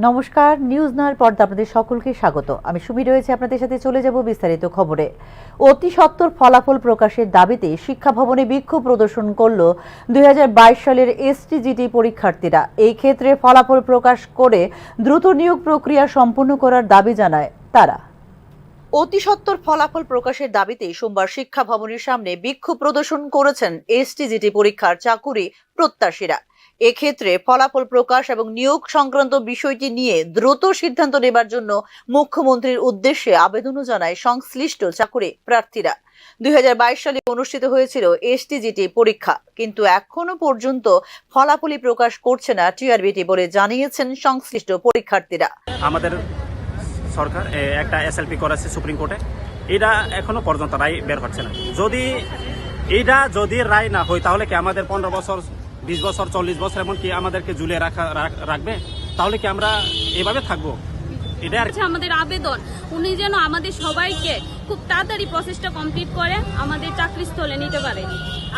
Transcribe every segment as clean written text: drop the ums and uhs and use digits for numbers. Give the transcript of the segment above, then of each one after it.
নমস্কার, নিউজ নয়ের পর্দা আপনাদের সকলকে স্বাগত। আমি সুমি রয়েছে আপনাদের সাথে, চলে যাব বিস্তারিত খবরে। অতি সত্বর ফলাফল প্রকাশের দাবিতে শিক্ষা ভবনে বিক্ষোভ প্রদর্শন করল 2022 সালের এসটিজিটি পরীক্ষার্থীরা। এই ক্ষেত্রে ফলাফল প্রকাশ করে দ্রুত নিয়োগ প্রক্রিয়া সম্পন্ন করার দাবি জানায় তারা। অতি সত্বর ফলাফল প্রকাশের দাবিতে সোমবার শিক্ষা ভবনের সামনে বিক্ষোভ প্রদর্শন করেছেন এসটিজিটি পরীক্ষার চাকুরি প্রত্যাশীরা। এক্ষেত্রে ফলাফল প্রকাশ এবং নিয়োগ সংক্রান্ত বিষয়টি নিয়ে দ্রুত সিদ্ধান্ত নেবার জন্য মুখ্যমন্ত্রীর উদ্দেশ্যে আবেদনও জানায় সংশ্লিষ্ট চাকুরি প্রার্থীরা। 2022 সালে অনুষ্ঠিত হয়েছিল এসটিজিটি পরীক্ষা, কিন্তু এখনো পর্যন্ত ফলাফলই প্রকাশ করছে না টিআরবিটি বলে জানিয়েছেন সংশ্লিষ্ট পরীক্ষার্থীরা। আমাদের সরকার একটা এসএলপি করেছে সুপ্রিম কোর্টে, এটা এখনো পর্যন্ত রায় বের হচ্ছে না। যদি রায় না হয় তাহলে কি আমাদের 15 বছর, 20 বছর, 40 বছর এমনকি আমাদেরকে ঝুলিয়ে রাখবে? তাহলে কি আমরা এভাবে থাকবো? এটা আমাদের আবেদন, উনি যেন আমাদের সবাইকে খুব তাড়াতাড়ি প্রসেসটা কমপ্লিট করে আমাদের চাকরিস্থলে নিতে পারে,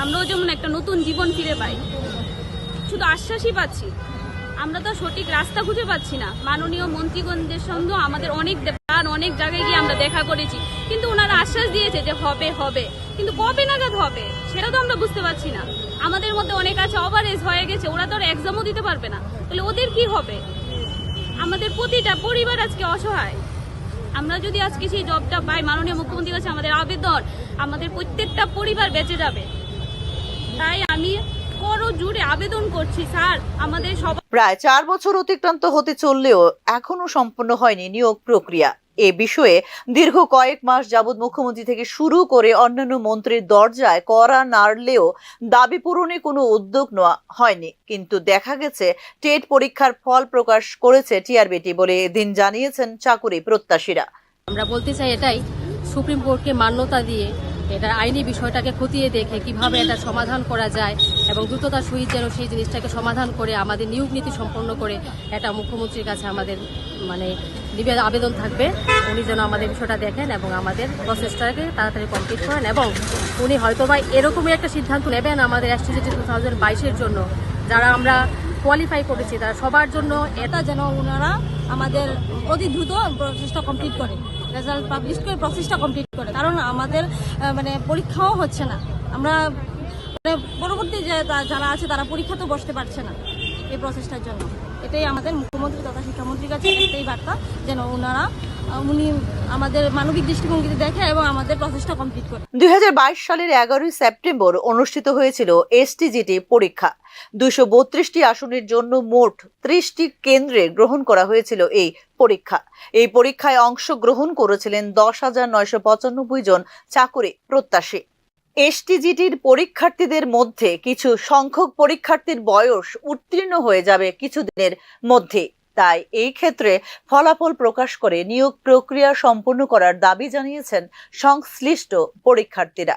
আমরাও যেমন একটা নতুন জীবন ফিরে পাই। শুধু আশ্বাসই পাচ্ছি, আমরা তো সঠিক রাস্তা খুঁজে পাচ্ছি না। মাননীয় মন্ত্রীগণের সঙ্গে আমাদের অনেক জায়গায় গিয়ে আমরা দেখা করেছি, কিন্তু ওনারা আশ্বাস দিয়েছে যে হবে, কিন্তু কবে নাগাদ হবে সেটা তো আমরা বুঝতে পারছি না। আমাদের মধ্যে অনেক আছে ওভারএজ হয়ে গেছে, ওরা তো আর এক্সামও দিতে পারবে না, তাহলে ওদের কি হবে? আমাদের প্রতিটা পরিবার আজকে অসহায়। আমরা যদি আজকে সেই জবটা পাই, মাননীয় মুখ্যমন্ত্রীর কাছে আমাদের আবেদন, আমাদের প্রত্যেকটা পরিবার বেঁচে যাবে। তাই আমি জুড়ে আবেদন করছি, স্যার আমাদের প্রায় 4 বছর অতিক্রান্ত হতে চললেও এখনো সম্পন্ন হয়নি নিয়োগ প্রক্রিয়া। এ বিষয়ে দীর্ঘ কয়েক মাস যাবৎ মুখ্যমন্ত্রী থেকে শুরু করে অন্যান্য মন্ত্রীর দরজায় কড়া নাড়লেও দাবি পূরণে কোনো উদ্যোগ নেওয়া হয়নি। কিন্তু দেখা গেছে টেট পরীক্ষার ফল প্রকাশ করেছে টিআরবিটি বলে এদিন জানিয়েছেন চাকুরি প্রত্যাশীরা। আমরা বলতে চাই এটাই, সুপ্রিম কোর্টকে মান্যতা দিয়ে এটা আইনি বিষয়টাকে খতিয়ে দেখে কিভাবে এটা সমাধান করা যায় এবং দ্রুততার সহিত যেন সেই জিনিসটাকে সমাধান করে আমাদের নিয়োগ নীতি সম্পন্ন করে এটা মুখ্যমন্ত্রীর কাছে আমাদের আবেদন থাকবে। উনি যেন আমাদের বিষয়টা দেখেন এবং আমাদের প্রসেসটাকে তাড়াতাড়ি কমপ্লিট করেন, এবং উনি হয়তোবা এরকমই একটা সিদ্ধান্ত নেবেন আমাদের এসটিজিটি 2022-এর জন্য, যারা আমরা কোয়ালিফাই করেছি তারা সবার জন্য। এটা যেন ওনারা আমাদের অতি দ্রুত প্রসেসটা কমপ্লিট করে, রেজাল্ট পাবলিশ করে প্রসেসটা কমপ্লিট করে, কারণ আমাদের পরীক্ষাও হচ্ছে না। আমরা পরবর্তী যে যারা আছে তারা পরীক্ষাতেও বসতে পারছে না এই প্রসেসটার জন্য। এটাই আমাদের মুখ্যমন্ত্রী তথা শিক্ষামন্ত্রীর কাছে একটাই বার্তা, যেন উনি আমাদের মানবিক দৃষ্টিভঙ্গিতে দেখে এবং আমাদের প্রসেসটা কমপ্লিট করে। 2022 সালের 11 সেপ্টেম্বর অনুষ্ঠিত হয়েছিল এসটিজিটি পরীক্ষা। 232টি আসনের জন্য মোট 30টি কেন্দ্রে গ্রহণ করা হয়েছিল এই পরীক্ষা। এই পরীক্ষায় অংশগ্রহণ করেছিলেন 10,995 জন চাকুরি প্রত্যাশী। এসটিজিটির পরীক্ষার্থীদের মধ্যে কিছু সংখ্যক পরীক্ষার্থীর বয়স উত্তীর্ণ হয়ে যাবে কিছুদিনের মধ্যে। তাই এই ক্ষেত্রে ফলাফল প্রকাশ করে নিয়োগ প্রক্রিয়া সম্পন্ন করার দাবি জানিয়েছেন সংশ্লিষ্ট পরীক্ষার্থীরা।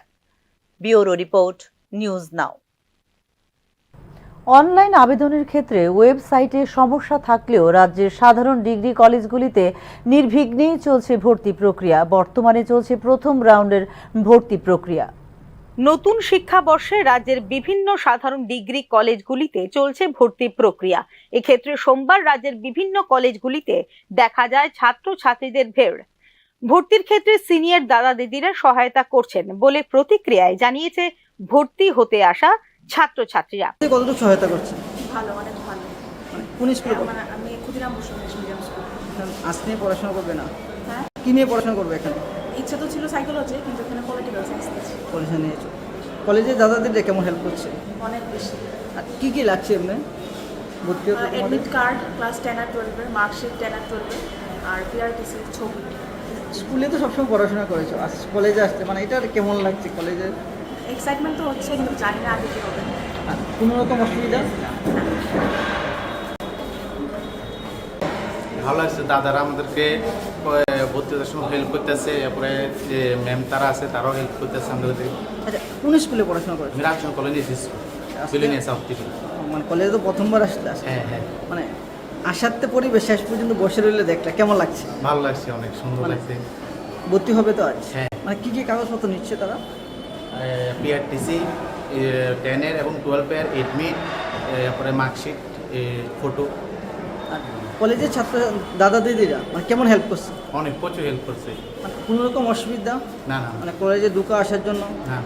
Bureau report, News Now. Online আবেদনের ক্ষেত্রে ওয়েবসাইটে সমস্যা থাকলেও রাজ্যের সাধারণ ডিগ্রি কলেজগুলিতে নির্বিঘ্নেই চলছে ভর্তি প্রক্রিয়া। বর্তমানে চলছে প্রথম রাউন্ডের ভর্তি প্রক্রিয়া। নতুন শিক্ষাবর্ষে রাজ্যের বিভিন্ন সাধারণ ডিগ্রি কলেজগুলিতে চলছে ভর্তি প্রক্রিয়া। এক্ষেত্রে সোমবার রাজ্যের বিভিন্ন কলেজগুলিতে দেখা যায় ছাত্রছাত্রীদের ভিড়। ভর্তির ক্ষেত্রে সিনিয়র দাদা দিদিরা সহায়তা করছেন বলে প্রতিক্রিয়ায় জানিয়েছে ভর্তি হতে আসা ছাত্রছাত্রীরা। কতটুকু সহায়তা করছে? ভালো, অনেক ভালো। কোন স্কুলে? আমি Khudiram Bose medium school. Arts নিয়ে পড়াশোনা করবে না? হ্যাঁ। কি নিয়ে পড়াশোনা করবে এখানে? ইচ্ছা তো ছিল সাইকোলজি, কিন্তু এখানে পলিটিক্যাল সায়েন্স নিয়েছি। পড়াশোনা নিয়েছো। কলেজে দাদাদের কেমন হেল্প করছে? অনেক বেশি। আর কি লাগছে এমনি ভর্তি হতে? অ্যাডমিট কার্ড, ক্লাস 10 আর 12-এর মার্কশিট, 10 আর 12-এর, আর পিআরটিসি ছবি। স্কুলে তো সবসময় পড়াশোনা করেছো, আর কলেজে আসতে মানে এটা কেমন লাগছে? কলেজে এক্সাইটমেন্ট তো হচ্ছে, কিন্তু জানি না আগে কি হবে। আর কোনো রকম অসুবিধা? ভালো লাগছে, দাদারা আমাদেরকে ভর্তি হওয়ার সময় হেল্প করতেছে, এরপরে যে ম্যাম তারা আছে তারাও হেল্প করতেছে আমাদেরকে। আচ্ছা, কোন স্কুলে পড়াশোনা করেছো? রাজশাহী কলেজে বিলিনিয়া সাউথ থেকে। মানে কলেজে তো প্রথমবার আসলে? হ্যাঁ। মানে আসাতে পরিবেশ শেষ পর্যন্ত বসে রইলে দেখলে কেমন লাগছে? ভালো লাগছে, অনেক সুন্দর লাগছে। ভর্তি হবে তো আজ? হ্যাঁ। মানে কি কাগজপত্র নিচ্ছে তারা? পিআরটিসি 10-এর এবং 12-এর এডমিট, এরপরে মার্কশিট, ফটো। কলেজের ছাত্র দাদা দিদিরা মানে কেমন হেল্প করছে? অনেক প্রচুর হেল্প করছে। মানে কোনো রকম অসুবিধা না না মানে কলেজে ঢুকা আসার জন্য? না।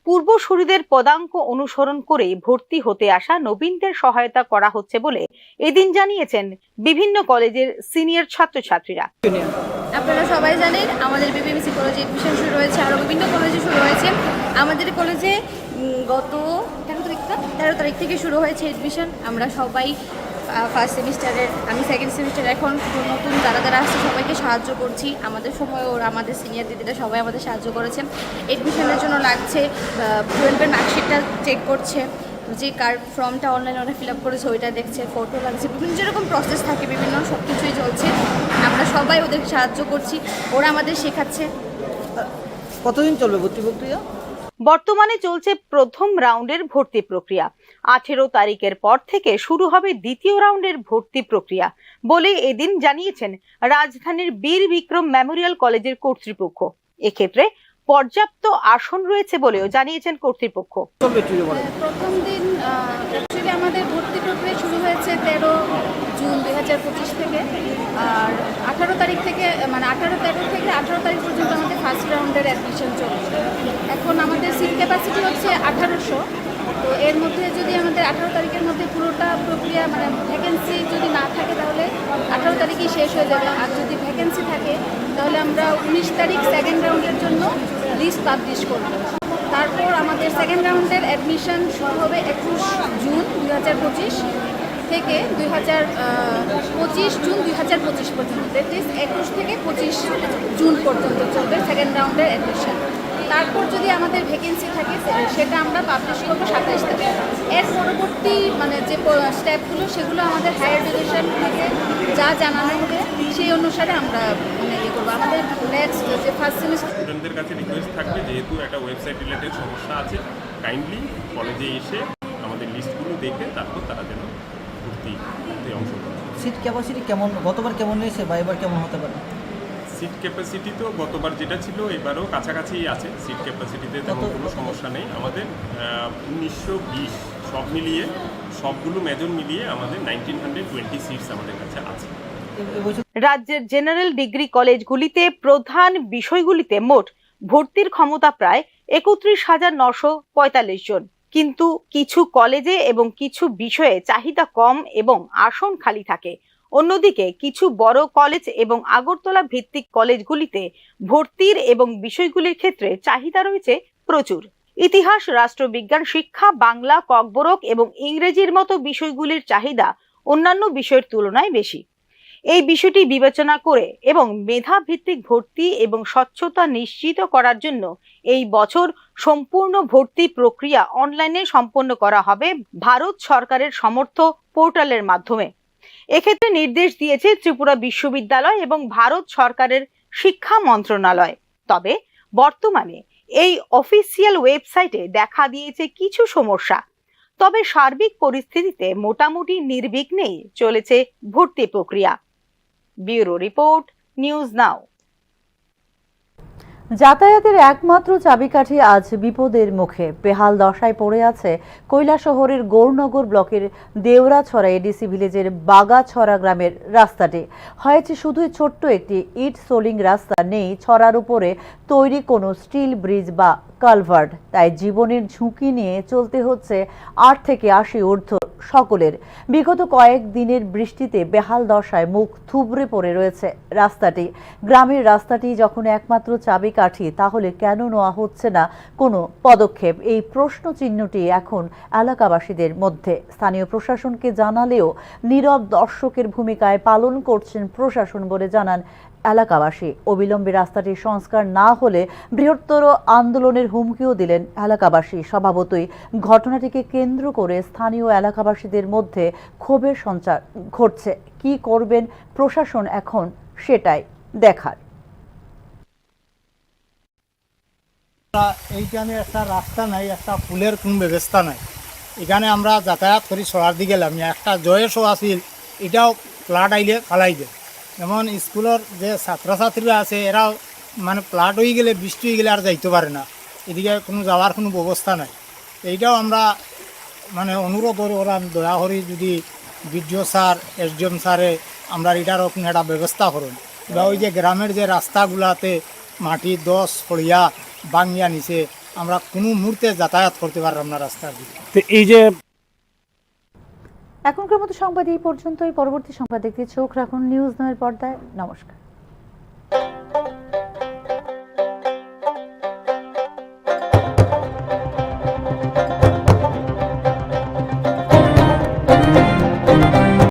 পূর্বসূরিদের পদাঙ্ক অনুসরণ করে ভর্তি হতে আসা নবীনদের সহায়তা করা হচ্ছে বলে এদিন জানিয়েছেন বিভিন্ন কলেজের সিনিয়র ছাত্রছাত্রীরা। আপনারা সবাই জানেন আমাদের বিবিএমসি কলেজে এডমিশন শুরু হয়েছে, আরও বিভিন্ন কলেজে শুরু হয়েছে। আমাদের কলেজে গত 13 তারিখ থেকে শুরু হয়েছে এডমিশন। আমরা সবাই ফার্স্ট সেমিস্টারের, আমি সেকেন্ড সেমিস্টার, এখন নতুন যারা আসছে সবাইকে সাহায্য করছি। আমাদের সময় ওরা, আমাদের সিনিয়র দিদিরা সবাই আমাদের সাহায্য করেছেন। এডমিশনের জন্য লাগছে 12-এর মার্কশিটটা চেক করছে, যে কার ফর্মটা অনলাইনে ওরা ফিল আপ করেছে ওইটা দেখছে, ফটো লাগছে, বিভিন্ন যেরকম প্রসেস থাকে বিভিন্ন সব কিছুই চলছে। আমরা সবাই ওদের সাহায্য করছি, ওরা আমাদের শেখাচ্ছে। কতদিন চলবে ভর্তি প্রক্রিয়া? বর্তমানে চলছে প্রথম রাউন্ডের ভর্তি প্রক্রিয়া। 18 তারিখের পর থেকে শুরু হবে দ্বিতীয় রাউন্ডের ভর্তি প্রক্রিয়া বলে এদিন জানিয়েছেন রাজধানীর বীর বিক্রম মেমোরিয়াল কলেজের কর্তৃপক্ষ। এক্ষেত্রে পর্যাপ্ত আসন রয়েছে বলেও জানিয়েছেন কর্তৃপক্ষ। প্রথম দিন অ্যাকচুয়ালি আমাদের ভর্তি প্রক্রিয়া শুরু হয়েছে 13 জুন 2025 থেকে, আর 18 তারিখ থেকে, মানে 13 থেকে 18 তারিখ পর্যন্ত আমাদের ফার্স্ট রাউন্ডের অ্যাডমিশন চলছে। এখন আমাদের সিট ক্যাপাসিটি হচ্ছে 1800। তো এর মধ্যে যদি আমাদের 18 তারিখের মধ্যে পুরোটা প্রক্রিয়া, মানে ভ্যাকেন্সি যদি না থাকে তাহলে 18 তারিখেই শেষ হয়ে যাবে। আর যদি ভ্যাকেন্সি থাকে তাহলে আমরা 19 তারিখ সেকেন্ড রাউন্ডের জন্য লিস্ট পাবলিশ করব। তারপর আমাদের সেকেন্ড রাউন্ডের অ্যাডমিশন শুরু হবে 21 জুন 2025 থেকে 25 জুন 2025 পর্যন্ত। দ্যাট ইজ 21 থেকে 25 জুন পর্যন্ত চলবে সেকেন্ড রাউন্ডের অ্যাডমিশন। তারপর যদি আমাদের ভ্যাকেন্সি থাকে সেটা আমরা পাবলিশ করবো 27 তারিখ। এর পরবর্তী মানে যে স্টেপগুলো সেগুলো আমাদের হায়ার এডুকেশন থেকে যা জানানো হবে সেই অনুসারে আমরা ইয়ে করবো। আমাদের নেক্সট যে ফার্স্ট সেমিস্টার স্টুডেন্টদের কাছে রিকোয়েস্ট থাকবে, যেহেতু একটা ওয়েবসাইট রিলেটেড সমস্যা আছে, কাইন্ডলি কলেজে এসে আমাদের লিস্টগুলো দেখে তারপর তারা যেন ভর্তিতে অংশগ্রহণ করে। সিট ক্যাপাসিটি কেমন, গতবার কেমন নিয়েছে বা এবার কেমন হতে পারে? সিট ক্যাপাসিটি তো গতবার যেটা ছিল এবারও কাছাকাছি আছে। সিট ক্যাপাসিটিতে তেমন কোনো সমস্যা নেই। আমাদের 1920 সব মিলিয়ে, সবগুলো মেজর মিলিয়ে আমাদের 1920 সিটস আমাদের কাছে আছে। রাজ্যের জেনারেল ডিগ্রি কলেজগুলিতে প্রধান বিষয়গুলিতে মোট ভর্তির ক্ষমতা প্রায় 31,945 জন, কিন্তু কিছু কলেজে এবং কিছু বিষয়ে চাহিদা কম এবং আসন খালি থাকে। অন্যদিকে কিছু বড় কলেজ এবং আগরতলা ভিত্তিক কলেজগুলিতে ভর্তির এবং বিষয়গুলির ক্ষেত্রে চাহিদা রয়েছে প্রচুর। ইতিহাস, রাষ্ট্রবিজ্ঞান, শিক্ষা, বাংলা, ককবরক এবং ইংরেজির মতো বিষয়গুলির চাহিদা অন্যান্য বিষয়ের তুলনায় বেশি। এই বিষয়টি বিবেচনা করে এবং মেধা ভিত্তিক ভর্তি এবং স্বচ্ছতা নিশ্চিত করার জন্য এই বছর সম্পূর্ণ ভর্তি প্রক্রিয়া অনলাইনে সম্পন্ন করা হবে ভারত সরকারের সমর্থ পোর্টালের মাধ্যমে। এক্ষেত্রে নির্দেশ দিয়েছে ত্রিপুরা বিশ্ববিদ্যালয় এবং ভারত সরকারের শিক্ষা মন্ত্রণালয়। তবে বর্তমানে এই অফিসিয়াল ওয়েবসাইটে দেখা দিয়েছে কিছু সমস্যা। তবে সার্বিক পরিস্থিতিতে মোটামুটি নির্বিঘ্নেই চলেছে ভর্তি প্রক্রিয়া। ব্যুরো রিপোর্ট, নিউজ নাও। যাতায়াতের একমাত্র চাবিকাঠি আজ বিপদের মুখে। বেহাল দশায় পড়ে আছে কৈলাসহরের গৌরনগর ব্লকের দেওরাছড়া এডিসি ভিলেজের বাগাছড়া গ্রামের রাস্তাটি। হয়েছে শুধুই ছোট্ট একটি ইট সোলিং রাস্তা, নেই ছড়ার উপরে তৈরি কোনো স্টিল ব্রিজ বা কালভার্ট। তাই জীবনের ঝুঁকি নিয়ে চলতে হচ্ছে 8 থেকে 80 ঊর্ধ্ব সকলের। বিগত কয়েক দিনের বৃষ্টিতে বেহাল দশায় মুখ থুবড়ে পড়ে রয়েছে রাস্তাটি। গ্রামের রাস্তাটি যখন একমাত্র চাবিকাঠি, তাহলে কেন নেওয়া হচ্ছে না কোনো পদক্ষেপ? এই প্রশ্ন চিহ্নটি এখন এলাকাবাসীদের মধ্যে। স্থানীয় প্রশাসনকে জানালেও নীরব দর্শকের ভূমিকায় পালন করছেন প্রশাসন বলে জানান এলাকাবাসী। অবিলম্বে রাস্তাটির সংস্কার না হলে বৃহত্তর আন্দোলনের হুমকিও দিলেন এলাকাবাসী। স্বভাবতই ঘটনাটিকে কেন্দ্র করে স্থানীয় এলাকাবাসীদের মধ্যে ক্ষোভের সঞ্চার ঘটছে। কি করবেন প্রশাসন এখন সেটাই দেখার। এইখানে একটা রাস্তা নাই, একটা ফুলের কোনো ব্যবস্থা নাই। এখানে আমরা যাতায়াত করি সরার দিকে গেলাম, একটা জয়েসও আসিল, এটাও ফ্লাড আইলে ফালাই দেয়। যেমন স্কুলের যে ছাত্রছাত্রীরা আছে এরাও মানে ফ্লাড হয়ে গেলে, বৃষ্টি হয়ে গেলে আর যাইতে পারে না, এদিকে কোনো যাওয়ার কোনো ব্যবস্থা নাই। এইটাও আমরা মানে অনুরোধ করি ওরা দয়া করে যদি বিডিও স্যার এসডিএম স্যারে আমরা এটার ওখানে একটা ব্যবস্থা করুন বা ওই যে গ্রামের যে রাস্তাগুলাতে মাটি দশ পড়িয়া ভাঙিয়া নিছে আমরা কোনো মুহূর্তে যাতায়াত করতে পারলাম না রাস্তার দিকে। তো এই যে এখনকার মতো সংবাদ এই পর্যন্তই। পরবর্তী সংবাদ দেখতে চোখ রাখুন নিউজ 9 পর্দায়। নমস্কার।